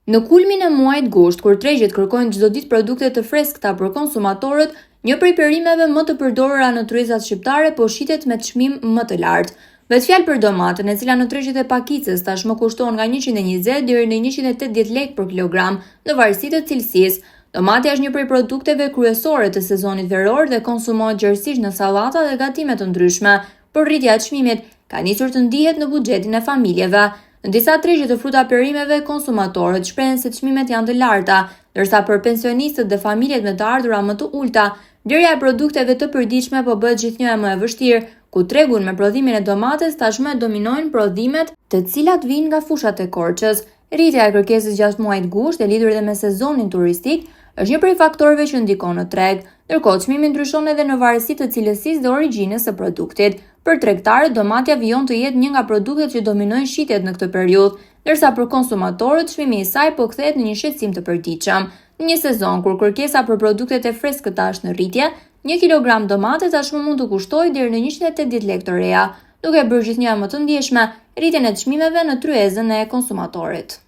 Në kulmin e muajit gusht, kur tregjet kërkojnë çdo ditë produkte të freskëta për konsumatorët, një prej perimeve më të përdorura në tryezat shqiptare po shitet me çmim më të lartë. Vetë fjalë për domatën, e cila në tregjet e Pakicës tashmë kushton nga 120 deri në 180 lekë për kilogram, në varësi të cilësisë. Domati është një prej produkteve kryesore të sezonit veror dhe konsumohet gjerësisht në sallata dhe gatime të ndryshme, por rritja e çmimit ka nisur të ndihet në buxhetin e familjeve. Në disa tregje të fruta perimeve, konsumatorët shprehen se çmimet janë të larta, ndërsa për pensionistët dhe familjet me të ardhura më të ulta, blerja e produkteve të përditshme po bëhet gjithnjë më e vështirë, ku tregun me prodhimin e domates tashmë dominojnë prodhimet të cilat vijnë nga fushat e Korçës. Rritja e kërkesës gjatë muajit gusht e lidhur edhe me sezonin turistik është një prej faktorëve që ndikon në treg, ndërkohë çmimi ndryshon edhe në varësi të cilësisë dhe origjinës së produktit. Për tregtarët, domatja vijon të jetë një nga produktet që dominojnë shitjet në këtë periudhë, ndërsa për konsumatorët çmimi i saj po kthehet në një shqetësim të përditshëm. Në një sezon kur kërkesa për produktet e freskëta është në rritje, 1 kilogram domate tashmë mund të kushtojë deri në 180 lekë të reja, duke bërë gjithnjë më të ndjeshme rritjen e çmimeve në tryezën e konsumatorit.